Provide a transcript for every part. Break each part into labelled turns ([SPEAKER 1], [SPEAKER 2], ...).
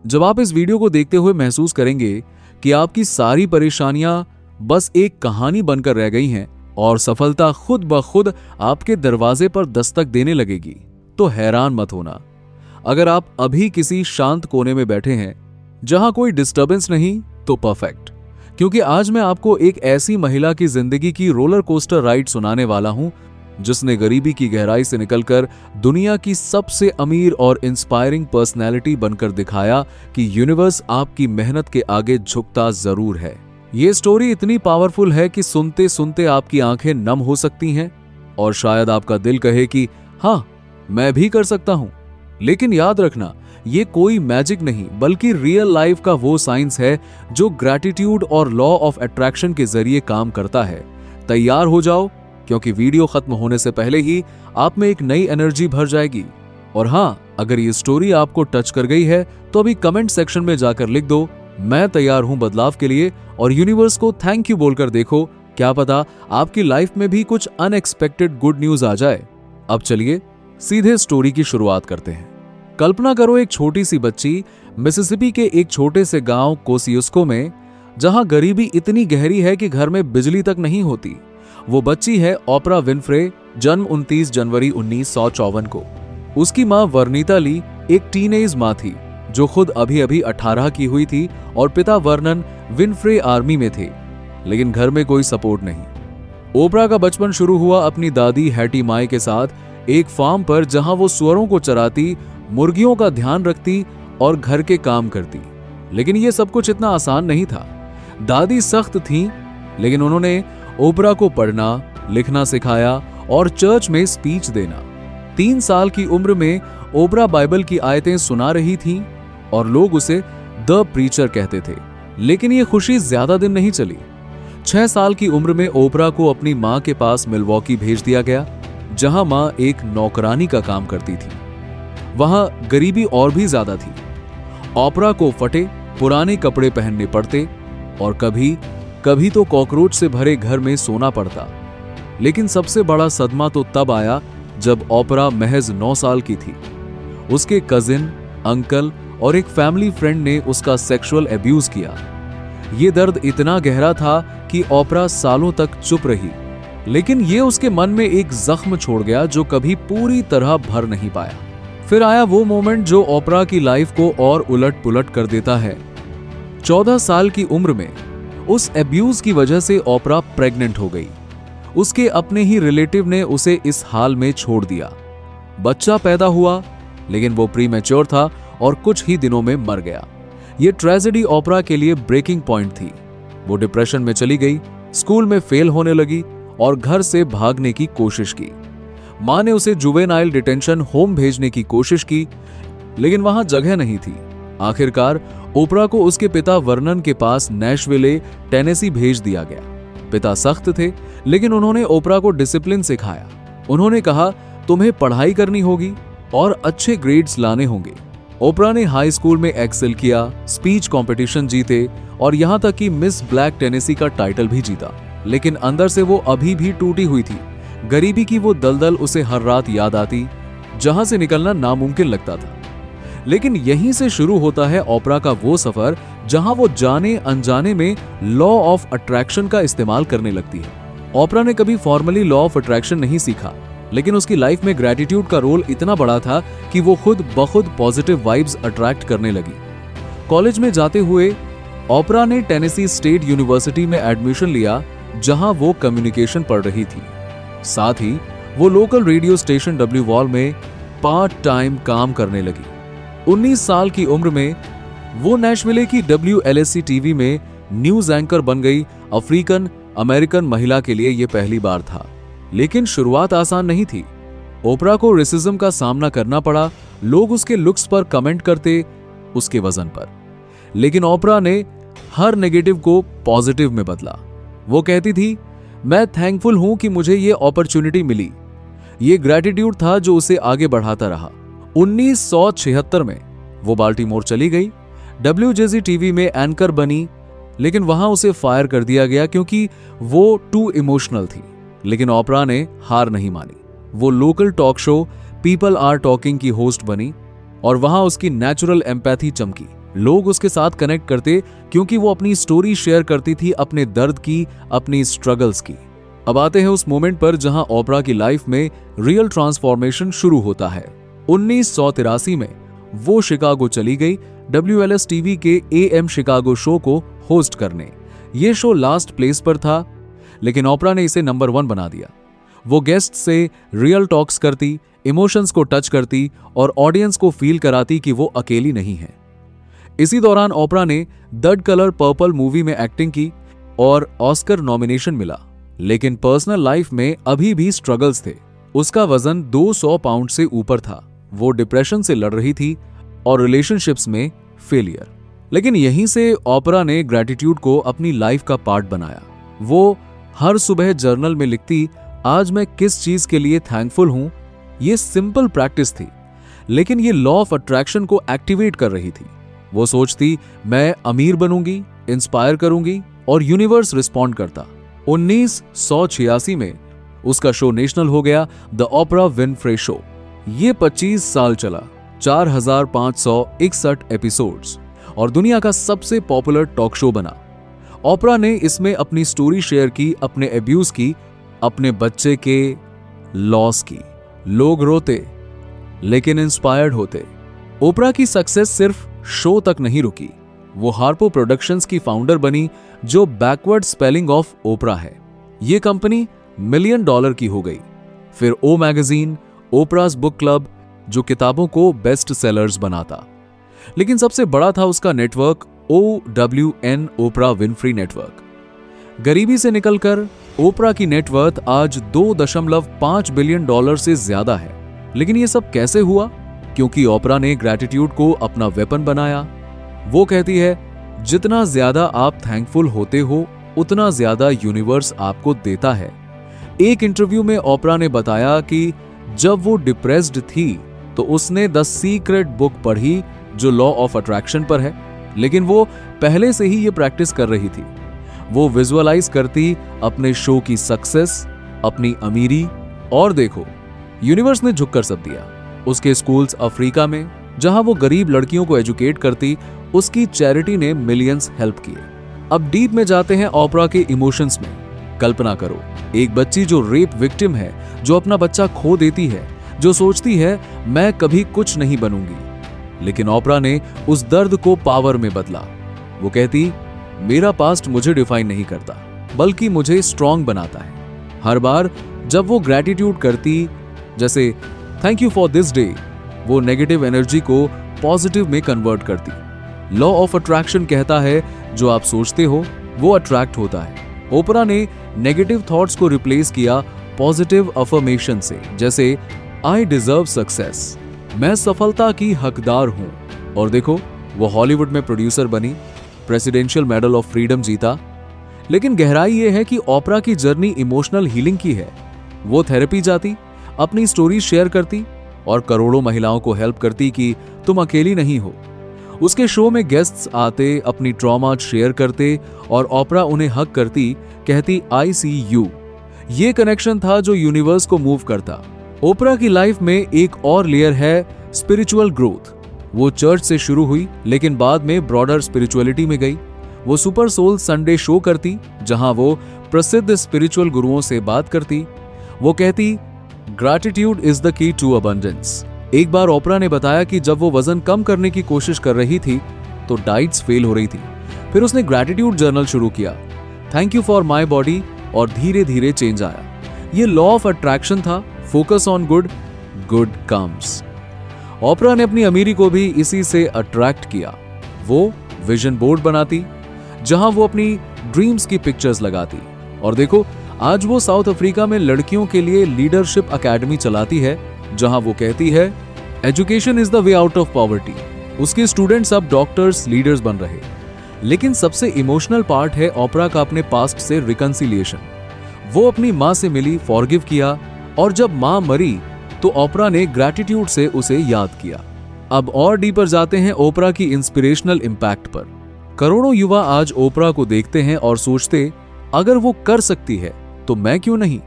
[SPEAKER 1] जब आप इस वीडियो को देखते हुए महसूस करेंगे कि आपकी सारी परेशानियां बस एक कहानी बनकर रह गई हैं और सफलता खुद ब खुद आपके दरवाजे पर दस्तक देने लगेगी, तो हैरान मत होना। अगर आप अभी किसी शांत कोने में बैठे हैं जहां कोई डिस्टर्बेंस नहीं, तो परफेक्ट, क्योंकि आज मैं आपको एक ऐसी महिला की जिंदगी की रोलर कोस्टर राइड सुनाने वाला हूं जिसने गरीबी की गहराई से निकलकर दुनिया की सबसे अमीर और इंस्पायरिंग पर्सनैलिटी बनकर दिखाया कि यूनिवर्स आपकी मेहनत के आगे झुकता जरूर है। ये स्टोरी इतनी पावरफुल है कि सुनते सुनते आपकी आंखें नम हो सकती हैं और शायद आपका दिल कहे कि हाँ, मैं भी कर सकता हूं। लेकिन याद रखना, ये कोई मैजिक नहीं बल्कि रियल लाइफ का वो साइंस है जो ग्रैटिट्यूड और लॉ ऑफ अट्रैक्शन के जरिए काम करता है। तैयार हो जाओ, क्योंकि वीडियो खत्म होने से पहले ही आप में एक नई एनर्जी भर जाएगी। और हाँ, अगर ये स्टोरी आपको टच कर गई है तो अभी कमेंट सेक्शन में जाकर लिख दो, मैं तैयार हूं बदलाव के लिए, और यूनिवर्स को थैंक यू बोलकर देखो, क्या पता आपकी लाइफ में भी कुछ अनएक्सपेक्टेड गुड न्यूज आ जाए। अब चलिए सीधे स्टोरी की शुरुआत करते हैं। कल्पना करो, एक छोटी सी बच्ची मिसिसिपी के एक छोटे से गांव कोसियुस्को में, जहां गरीबी इतनी गहरी है कि घर में बिजली तक नहीं होती। वो बच्ची है ओपरा विनफ्रे, जन्म 29 जनवरी 1954 को। उसकी मां वर्निता ली एक टीनेज मां थी जो खुद अभी अभी 18 की हुई थी, और पिता वर्नन विनफ्रे आर्मी में थे, लेकिन घर में कोई सपोर्ट नहीं। ओपरा का बचपन शुरू हुआ अपनी दादी हैटी माई के साथ एक फार्म पर, जहां वो सुअरों को चराती, मुर्गियों का ध्यान रखती और घर के काम करती। लेकिन ये सब कुछ इतना आसान नहीं था। दादी सख्त थीं, लेकिन उन्होंने ओपरा को पढ़ना लिखना सिखाया और चर्च में स्पीच देना। 3 साल की उम्र में ओपरा बाइबल की आयतें सुना रही थी और लोग उसे द प्रीचर कहते थे। लेकिन ये खुशी ज्यादा दिन नहीं चली। 6 साल की उम्र में ओपरा को अपनी मां के पास मिल्वॉकी भेज दिया गया, जहां मां एक नौकरानी का काम करती थी। वहां गरीबी और भी ज्यादा थी। ओपरा को फटे पुराने कपड़े पहनने पड़ते और कभी कभी तो कॉकरोच से भरे घर में सोना पड़ता। लेकिन सबसे बड़ा सदमा तो तब आया जब ओपरा महज 9 साल की थी। उसके कजिन, अंकल और एक फैमिली फ्रेंड ने उसका सेक्सुअल एब्यूज किया। ये दर्द इतना गहरा था कि ओपरा सालों तक चुप रही, लेकिन ये उसके मन में एक जख्म छोड़ गया जो कभी पूरी तरह भर नहीं पाया। फिर आया वो मोमेंट जो ओपरा की लाइफ को और उलट पुलट कर देता है। 14 साल की उम्र में उस एब्यूज की वजह से ओपरा प्रेग्नेंट हो गई। उसके अपने ही रिलेटिव ने उसे इस हाल में छोड़ दिया। बच्चा पैदा हुआ, लेकिन वो प्रीमैच्योर था और कुछ ही दिनों में मर गया। ये ट्रेजेडी ओपरा के लिए ब्रेकिंग पॉइंट थी। वो डिप्रेशन में चली गई, स्कूल में फेल होने लगी और घर से भागने की कोशिश की। मां ने उसे जुवेनाइल डिटेंशन होम भेजने की कोशिश की, लेकिन वहां जगह नहीं थी। आखिरकार ओपरा को उसके पिता वर्नन के पास नैशविले, टेनेसी भेज दिया गया। पिता सख्त थे, लेकिन उन्होंने ओपरा को डिसिप्लिन सिखाया। उन्होंने कहा, तुम्हें पढ़ाई करनी होगी और अच्छे ग्रेड्स लाने होंगे। ओपरा ने हाई स्कूल में एक्सेल किया, स्पीच कंपटीशन जीते और यहां तक कि मिस ब्लैक टेनेसी का टाइटल भी जीता। लेकिन अंदर से वो अभी भी टूटी हुई थी। गरीबी की वो दलदल उसे हर रात याद आती, जहां से निकलना नामुमकिन लगता था। लेकिन यहीं से शुरू होता है ओपरा का वो सफर जहां वो जाने अनजाने में लॉ ऑफ अट्रैक्शन का इस्तेमाल करने लगती है। ओपरा ने कभी फॉर्मली लॉ ऑफ अट्रैक्शन नहीं सीखा, लेकिन उसकी लाइफ में ग्रैटिट्यूड का रोल इतना बड़ा था कि वो खुद बखुद पॉजिटिव वाइब्स अट्रैक्ट करने लगी। कॉलेज में जाते हुए ओपरा ने टेनेसी स्टेट यूनिवर्सिटी में एडमिशन लिया, जहां वो कम्युनिकेशन पढ़ रही थी। साथ ही वो लोकल रेडियो स्टेशन WVOL में पार्ट टाइम काम करने लगी। 19 साल की उम्र में वो नैशविले की WLSC टीवी में न्यूज एंकर बन गई। अफ्रीकन अमेरिकन महिला के लिए यह पहली बार था, लेकिन शुरुआत आसान नहीं थी। ओपरा को रेसिज्म का सामना करना पड़ा। लोग उसके लुक्स पर कमेंट करते, उसके वजन पर। लेकिन ओपरा ने हर नेगेटिव को पॉजिटिव में बदला। वो कहती थी, मैं थैंकफुल हूं कि मुझे ये अपॉर्चुनिटी मिली। ये ग्रैटिट्यूड था जो उसे आगे बढ़ाता रहा। 1976 में वो बाल्टीमोर चली गई, WJZ टीवी में एंकर बनी, लेकिन वहां उसे फायर कर दिया गया क्योंकि वो टू इमोशनल थी। लेकिन ओपरा ने हार नहीं मानी। वो local talk show people are talking की होस्ट बनी और वहां उसकी नेचुरल एम्पैथी चमकी। लोग उसके साथ कनेक्ट करते क्योंकि वो अपनी स्टोरी शेयर करती थी, अपने दर्द की, अपनी स्ट्रगल्स की। अब आते हैं उस मोमेंट पर जहां ओपरा की लाइफ में रियल ट्रांसफॉर्मेशन शुरू होता है। 1983 में वो शिकागो चली गई WLS टीवी के AM शिकागो शो को होस्ट करने। ये शो लास्ट प्लेस पर था, लेकिन ओपरा ने इसे नंबर 1 बना दिया। वो गेस्ट से रियल टॉक्स करती, इमोशंस को टच करती और ऑडियंस को फील कराती कि वो अकेली नहीं है। इसी दौरान ओपरा ने द कलर पर्पल मूवी में एक्टिंग की और ऑस्कर नॉमिनेशन मिला, लेकिन पर्सनल लाइफ में अभी भी स्ट्रगल्स थे। उसका वजन 200 पाउंड से ऊपर था, वो डिप्रेशन से लड़ रही थी और रिलेशनशिप्स में फेलियर। लेकिन यहीं से ओपरा ने ग्रैटिट्यूड को अपनी लाइफ का पार्ट बनाया। वो हर सुबह जर्नल में लिखती, आज मैं किस चीज के लिए थैंकफुल हूं। ये सिंपल प्रैक्टिस थी, लेकिन ये लॉ ऑफ अट्रैक्शन को एक्टिवेट कर रही थी। वो सोचती, मैं अमीर बनूंगी, इंस्पायर करूंगी और यूनिवर्स रिस्पॉन्ड करता। 1986 में उसका शो नेशनल हो गया, द ओपरा विनफ्रे शो। ये 25 साल चला, 4561 एपिसोड्स और दुनिया का सबसे पॉपुलर टॉक शो बना। ओपरा ने इसमें अपनी स्टोरी शेयर की, अपने एब्यूज की, अपने बच्चे के लॉस की। लोग रोते लेकिन इंस्पायर्ड होते। ओपरा की सक्सेस सिर्फ शो तक नहीं रुकी, वो हार्पो प्रोडक्शंस की फाउंडर बनी, जो बैकवर्ड स्पेलिंग ऑफ ओपरा है। ये कंपनी $1 मिलियन की हो गई। फिर ओ मैगजीन, ओपराज बुक क्लब, जो किताबों को बेस्ट सेलर्स बनाता। लेकिन सबसे बड़ा था उसका नेटवर्क, OWN, ओपरा विनफ्री नेटवर्क। गरीबी से निकलकर ओपरा की नेटवर्थ आज $2.5 बिलियन से ज्यादा है। लेकिन ये सब कैसे हुआ? क्योंकि ओपरा ने ग्रैटिट्यूड को अपना वेपन बनाया। वो कहती है, जितना ज्यादा आप थैंकफुल होते हो, उतना ज्यादा यूनिवर्स आपको देता है। एक इंटरव्यू में ओपरा ने बताया कि जब वो डिप्रेस्ड थी तो उसने द सीक्रेट बुक पढ़ी, जो लॉ ऑफ अट्रैक्शन पर है, लेकिन वो पहले से ही ये प्रैक्टिस कर रही थी। वो विजुअलाइज करती अपने शो की सक्सेस, अपनी अमीरी, और देखो, यूनिवर्स ने झुककर सब दिया। उसके स्कूल्स अफ्रीका में, जहां वो गरीब लड़कियों को एजुकेट करती, उसकी चैरिटी ने मिलियंस हेल्प किए। अब डीप में जाते हैं ओपरा के इमोशंस में। कल्पना करो, एक बच्ची जो रेप विक्टिम है, जो अपना बच्चा खो देती है, जो सोचती है मैं कभी कुछ नहीं बनूंगी। लेकिन ओपरा ने उस दर्द को पावर में बदला। वो कहती, मेरा पास्ट मुझे डिफाइन नहीं करता, बल्कि मुझे स्ट्रांग बनाता है। हर बार जब वो ग्रैटिट्यूड करती, जैसे thank you for this day, वो नेगेटिव एनर्जी को पॉजिटिव में कन्वर्ट करती। लॉ ऑफ अट्रैक्शन कहता है, जो आप सोचते हो वो अट्रैक्ट होता है। ओपरा ने नेगेटिव थॉट्स को रिप्लेस किया पॉजिटिव अफर्मेशन से, जैसे आई डिजर्व सक्सेस, मैं सफलता की हकदार हूं। और देखो, वो हॉलीवुड में प्रोड्यूसर बनी, प्रेसिडेंशियल मेडल ऑफ फ्रीडम जीता। लेकिन गहराई ये है कि ओपरा की जर्नी इमोशनल हीलिंग की है। वो थेरेपी जाती, अपनी स्टोरी शेयर करती और करोड़ों महिलाओं को हेल्प करती कि तुम अकेली नहीं हो। उसके शो में गेस्ट्स आते, अपनी ट्रॉमा शेयर करते और ओपरा उन्हें हक करती, कहती आई सी यू। ये कनेक्शन था जो यूनिवर्स को मूव करता। ओपरा की लाइफ में एक और लेयर है, स्पिरिचुअल ग्रोथ। वो चर्च से शुरू हुई, लेकिन बाद में ब्रॉडर स्पिरिचुअलिटी में गई। वो सुपर सोल संडे शो करती, जहां वो प्रसिद्ध स्पिरिचुअल गुरुओं से बात करती। वो कहती, gratitude is the key to abundance. एक बार ओपरा ने बताया कि जब वो वजन कम करने की कोशिश कर रही थी तो डाइट्स फेल हो रही थी। फिर उसने ग्रैटिट्यूड जर्नल शुरू किया, thank you for my body, और धीरे धीरे चेंज आया। ये लॉ ऑफ अट्रैक्शन था, focus on good, good comes. Oprah ने अपनी अमीरी को भी इसी से अट्रैक्ट किया। वो विजन बोर्ड बनाती, जहां वो अपनी ड्रीम्स की पिक्चर्स लगाती। और देखो, आज वो साउथ अफ्रीका में लड़कियों के लिए लीडरशिप एकेडमी चलाती है, जहां वो कहती है, education is the way out of poverty. उसके स्टूडेंट्स अब डॉक्टर्स, लीडर्स बन रहे। लेकिन सबसे इमोशनल पार्ट है ओपरा का अपने पास्ट से रिकंसिलिएशन। वो अपनी माँ से मिली, फॉरगिव किया, और जब माँ मरी तो ओपरा ने ग्रैटिट्यूड से उसे याद किया। अब और डीपर जाते हैं ओपरा की इंस्पिरेशनल इंपैक्ट पर। करोड़ों युवा आज ओपरा को देखते हैं और सोचते, अगर वो कर सकती है तो मैं क्यों नहीं।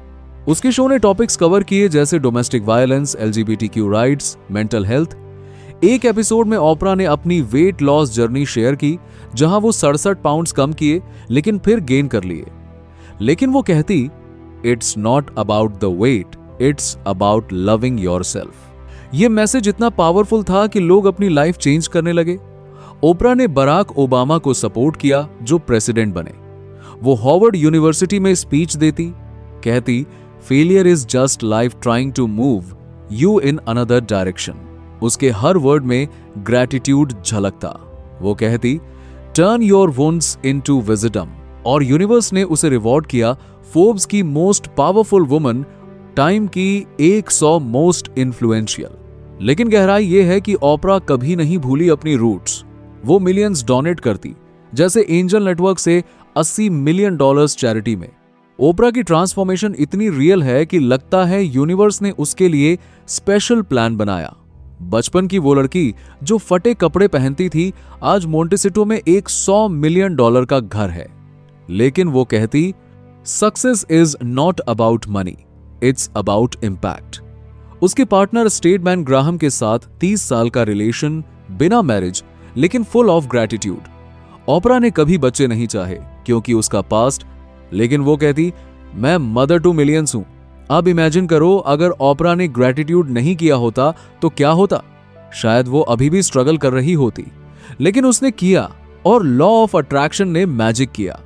[SPEAKER 1] उसके शो ने टॉपिक्स कवर किए जैसे domestic violence, LGBTQ rights, mental health. एक एपिसोड में ओपरा ने अपनी वेट लॉस जर्नी शेयर की, जहां वो 67 पाउंड्स कम किए लेकिन फिर गेन कर लिए। लेकिन वो कहती, it's not about the weight, it's about loving yourself. ये मैसेज इतना पावरफुल था कि लोग अपनी लाइफ चेंज करने लगे। ओपरा ने बराक ओबामा को सपोर्ट किया जो प्रेसिडेंट बने। वो हार्वर्ड यूनिवर्सिटी में स्पीच देती, कहती, failure is just life trying to move you in another direction. उसके हर वर्ड में ग्रैटिट्यूड झलकता। वो कहती, turn your wounds into wisdom. और यूनिवर्स ने उसे रिवॉर्ड किया फोर्ब्स की मोस्ट पावरफुल वुमन, टाइम की 100 मोस्ट इन्फ्लुएंशियल। लेकिन गहराई यह है कि ओपरा कभी नहीं भूली अपनी रूट्स। वो मिलियंस डोनेट करती, जैसे एंजल नेटवर्क से $80 मिलियन चैरिटी में। ओपरा की ट्रांसफॉर्मेशन इतनी रियल है कि लगता है यूनिवर्स ने उसके लिए स्पेशल प्लान बनाया। बचपन की वो लड़की जो फटे कपड़े पहनती थी, आज मोंटेसिटो में एक $100 मिलियन का घर है। लेकिन वो कहती, success is not about money, it's about impact. उसके पार्टनर स्टेटमैन ग्राहम के साथ 30 साल का रिलेशन, बिना मैरिज लेकिन फुल ऑफ ग्रैटिट्यूड। ओपरा ने कभी बच्चे नहीं चाहे क्योंकि उसका पास्ट, लेकिन वो कहती, मैं मदर टू मिलियंस हूं। अब इमेजिन करो, अगर ओपरा ने ग्रैटिट्यूड नहीं किया होता तो क्या होता? शायद वो अभी भी स्ट्रगल कर रही होती, लेकिन उसने किया और लॉ ऑफ अट्रैक्शन ने मैजिक किया।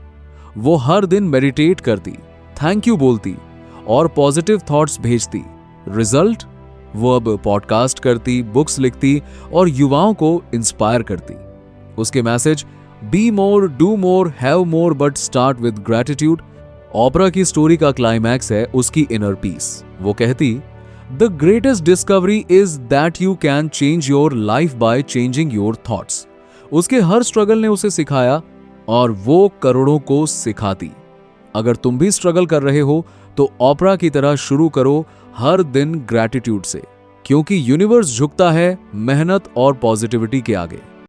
[SPEAKER 1] वो हर दिन मेडिटेट करती, थैंक यू बोलती और पॉजिटिव थॉट्स भेजती। रिजल्ट? वो अब पॉडकास्ट करती, बुक्स लिखती और युवाओं को इंस्पायर करती। उसके message, be more, do more, have more, but start with gratitude. Oprah की स्टोरी का क्लाइमैक्स है उसकी इनर पीस। वो कहती, the greatest discovery is that you can change your life by changing your thoughts. उसके हर struggle ने उसे सिखाया और वो करोड़ों को सिखाती। अगर तुम भी स्ट्रगल कर रहे हो तो ओपरा की तरह शुरू करो हर दिन ग्रैटिट्यूड से, क्योंकि यूनिवर्स झुकता है मेहनत और पॉजिटिविटी के आगे।